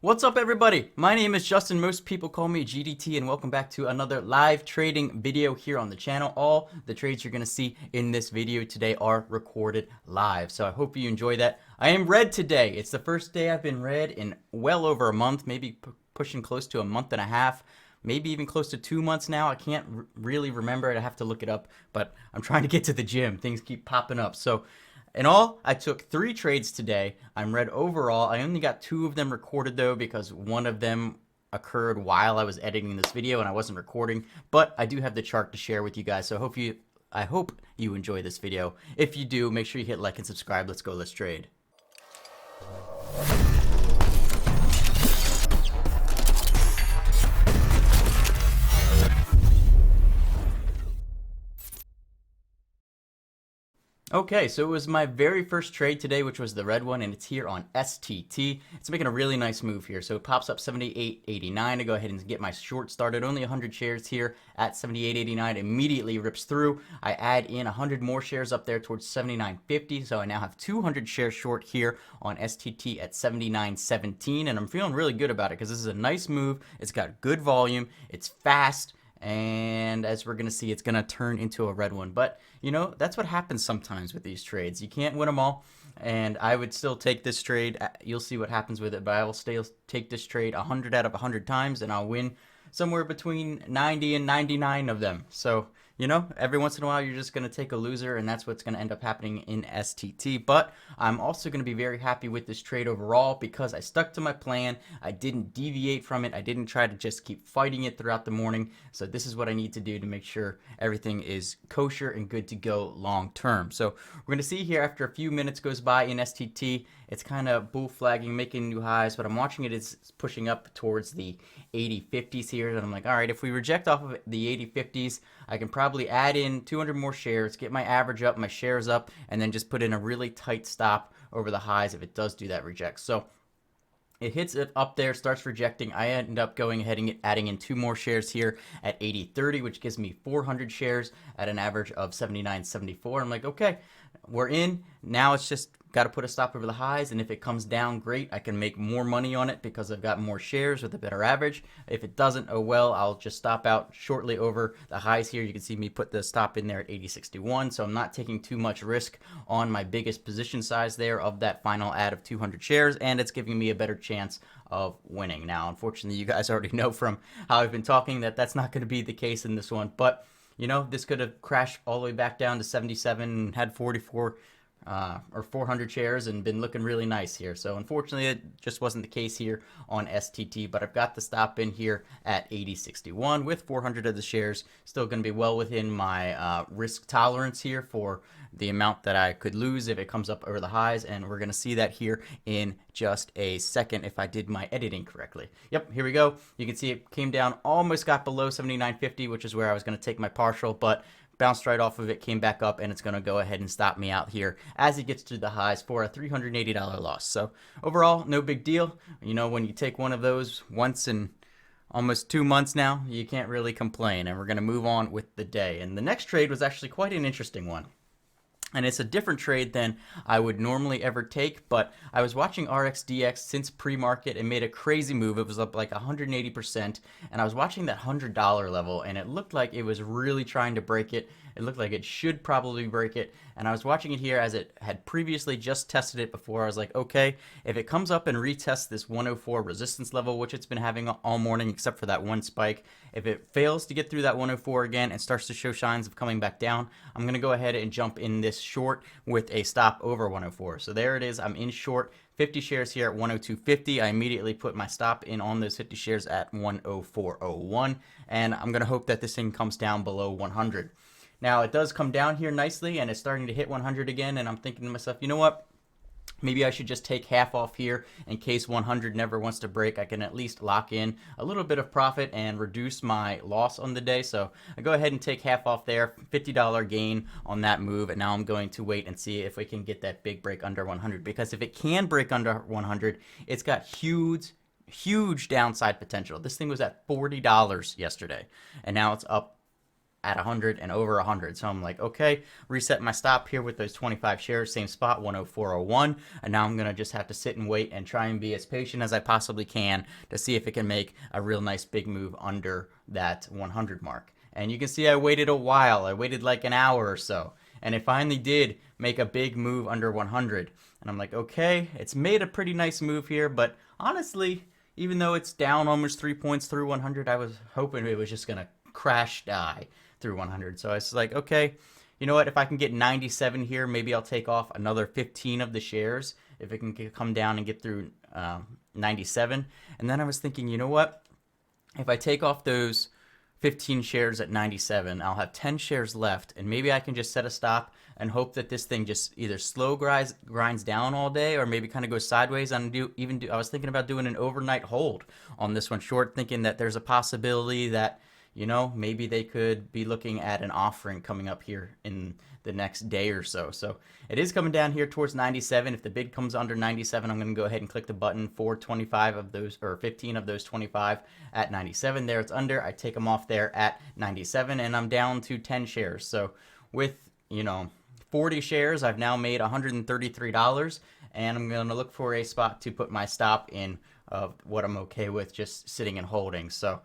What's up, everybody? My name is Justin. Most people call me GDT, and welcome back to another live trading video here on the channel. All the trades you're going to see in this video today are recorded live, so I hope you enjoy that. I am red today. It's the first day I've been red in well over a month, maybe pushing close to a month and a half, maybe even close to 2 months now. I can't really remember it. I have to look it up, but I'm trying to get to the gym. Things keep popping up. So in all, I took 3 trades today. I'm red overall. I only got 2 of them recorded though because one of them occurred while I was editing this video and I wasn't recording. But I do have the chart to share with you guys, so I hope you enjoy this video. If you do, make sure you hit like and subscribe. Let's go, let's trade. Okay, so it was my very first trade today, which was the red one, and it's here on STT. It's making a really nice move here. So it pops up 78.89 to go ahead and get my short started. Only 100 shares here at 78.89. Immediately rips through. I add in 100 more shares up there towards 79.50. So I now have 200 shares short here on STT at 79.17, and I'm feeling really good about it because this is a nice move. It's got good volume. It's fast. And as we're going to see, it's going to turn into a red one. But, you know, that's what happens sometimes with these trades. You can't win them all. And I would still take this trade. You'll see what happens with it. But I will still take this trade 100 out of 100 times. And I'll win somewhere between 90 and 99 of them. So, you know, every once in a while, you're just going to take a loser, and that's what's going to end up happening in STT. But I'm also going to be very happy with this trade overall because I stuck to my plan. I didn't deviate from it. I didn't try to just keep fighting it throughout the morning. So this is what I need to do to make sure everything is kosher and good to go long term. So we're going to see here after a few minutes goes by in STT, it's kind of bull flagging, making new highs, but I'm watching it's pushing up towards the 80.50s here, and I'm like, all right, if we reject off of the 80.50s, I can probably add in 200 more shares, get my average up, my shares up, and then just put in a really tight stop over the highs if it does do that reject. So it hits it up there, starts rejecting. I end up going ahead and adding in 2 more shares here at 80.30, which gives me 400 shares at an average of 79.74. I'm like, okay, we're in. Now it's just got to put a stop over the highs, and if it comes down, great. I can make more money on it because I've got more shares with a better average. If it doesn't, oh well, I'll just stop out shortly over the highs here. You can see me put the stop in there at 80.61, so I'm not taking too much risk on my biggest position size there of that final add of 200 shares, and it's giving me a better chance of winning. Now, unfortunately, you guys already know from how I've been talking that that's not going to be the case in this one, but you know, this could have crashed all the way back down to 77 and had 44 or 400 shares and been looking really nice here. So unfortunately, it just wasn't the case here on STT, but I've got the stop in here at 80.61 with 400 of the shares. Still going to be well within my risk tolerance here for the amount that I could lose if it comes up over the highs, and we're going to see that here in just a second if I did my editing correctly. Yep, here we go. You can see it came down, almost got below 79.50, which is where I was going to take my partial, but bounced right off of it, came back up, and it's going to go ahead and stop me out here as it gets to the highs for a $380 loss. So overall, no big deal. You know, when you take one of those once in almost 2 months now, you can't really complain. And we're going to move on with the day. And the next trade was actually quite an interesting one. And it's a different trade than I would normally ever take, but I was watching RXDX since pre-market and made a crazy move. It was up like 180%, and I was watching that $100 level, and it looked like it was really trying to break it. It looked like it should probably break it, and I was watching it here as it had previously just tested it before. I was like, okay, if it comes up and retests this 104 resistance level, which it's been having all morning except for that one spike, if it fails to get through that 104 again and starts to show signs of coming back down, I'm going to go ahead and jump in this short with a stop over 104. So there it is. I'm in short 50 shares here at 102.50. I immediately put my stop in on those 50 shares at 104.01, and I'm going to hope that this thing comes down below 100. Now, it does come down here nicely, and it's starting to hit 100 again, and I'm thinking to myself, you know what? Maybe I should just take half off here in case 100 never wants to break. I can at least lock in a little bit of profit and reduce my loss on the day. So I go ahead and take half off there, $50 gain on that move. And now I'm going to wait and see if we can get that big break under 100. Because if it can break under 100, it's got huge downside potential. This thing was at $40 yesterday, and now it's up at 100 and over 100. So I'm like, okay, reset my stop here with those 25 shares, same spot, 104.01. And now I'm going to just have to sit and wait and try and be as patient as I possibly can to see if it can make a real nice big move under that 100 mark. And you can see I waited a while. I waited like an hour or so. And it finally did make a big move under 100. And I'm like, okay, it's made a pretty nice move here. But honestly, even though it's down almost 3 points through 100, I was hoping it was just going to crash die through 100. So I was like, okay, you know what? If I can get 97 here, maybe I'll take off another 15 of the shares if it can come down and get through 97. And then I was thinking, you know what? If I take off those 15 shares at 97, I'll have 10 shares left, and maybe I can just set a stop and hope that this thing just either slow grinds down all day or maybe kind of goes sideways. And I was thinking about doing an overnight hold on this one short, thinking that there's a possibility that, you know, maybe they could be looking at an offering coming up here in the next day or so. So it is coming down here towards 97. If the bid comes under 97, I'm going to go ahead and click the button for 25 of those, or 15 of those 25 at 97. There it's under. I take them off there at 97, and I'm down to 10 shares. So with, you know, 40 shares, I've now made $133, and I'm going to look for a spot to put my stop in of what I'm okay with just sitting and holding. So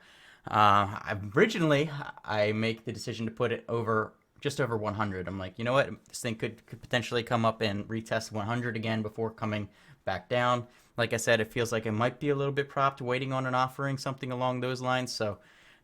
originally, I make the decision to put it over, just over 100. I'm like, you know what, this thing could potentially come up and retest 100 again before coming back down. Like I said, it feels like it might be a little bit propped, waiting on an offering, something along those lines. So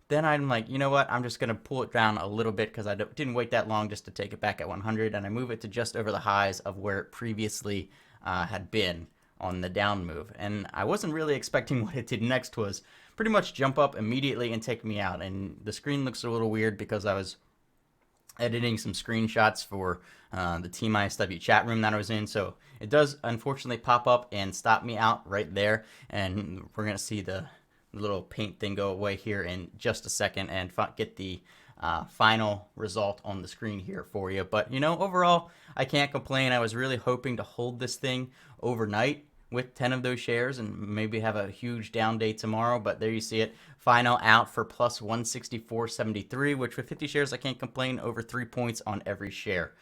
then I'm like, you know what, I'm just going to pull it down a little bit because I didn't wait that long just to take it back at 100, and I move it to just over the highs of where it previously had been on the down move. And I wasn't really expecting what it did next was pretty much jump up immediately and take me out. And the screen looks a little weird because I was editing some screenshots for the Team ISW chat room that I was in. So it does unfortunately pop up and stop me out right there. And we're going to see the little paint thing go away here in just a second and get the final result on the screen here for you. But, you know, overall, I can't complain. I was really hoping to hold this thing overnight with 10 of those shares and maybe have a huge down day tomorrow. But there you see it. Final out for plus 164.73, which with 50 shares, I can't complain, over 3 points on every share.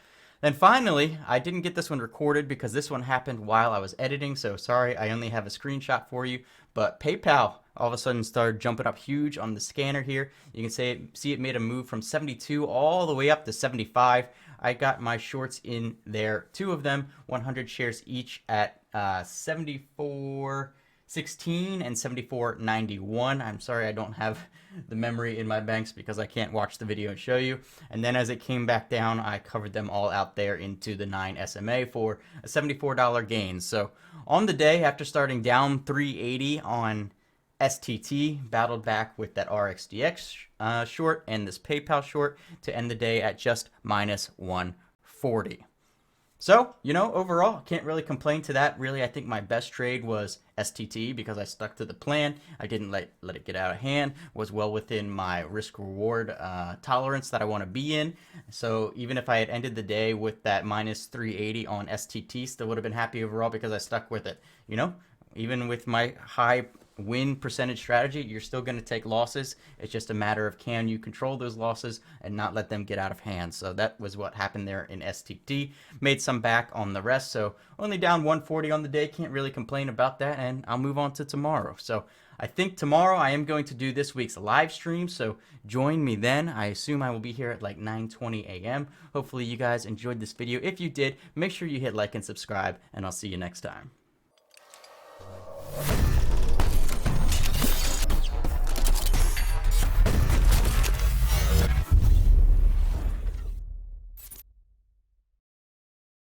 Then finally, I didn't get this one recorded because this one happened while I was editing. So sorry, I only have a screenshot for you. But PayPal all of a sudden started jumping up huge on the scanner here. You can see it made a move from 72 all the way up to 75. I got my shorts in there, 2 of them, 100 shares each at 74.16 and 74.91. I'm sorry I don't have the memory in my banks because I can't watch the video and show you. And then as it came back down, I covered them all out there into the 9 SMA for a $74 gain. So on the day, after starting down 380 on STT, battled back with that RXDX short and this PayPal short to end the day at just minus 140. So, you know, overall, can't really complain to that. Really, I think my best trade was STT because I stuck to the plan. I didn't let it get out of hand, was well within my risk-reward tolerance that I want to be in. So even if I had ended the day with that minus 380 on STT, still would have been happy overall because I stuck with it. You know, even with my high win percentage strategy, you're still going to take losses. It's just a matter of can you control those losses and not let them get out of hand. So that was what happened there in STT. Made some back on the rest, so only down 140 on the day. Can't really complain about that, and I'll move on to tomorrow. So I think tomorrow I am going to do this week's live stream, so join me then. I assume I will be here at like 9:20 a.m. Hopefully you guys enjoyed this video. If you did, make sure you hit like and subscribe, and I'll see you next time.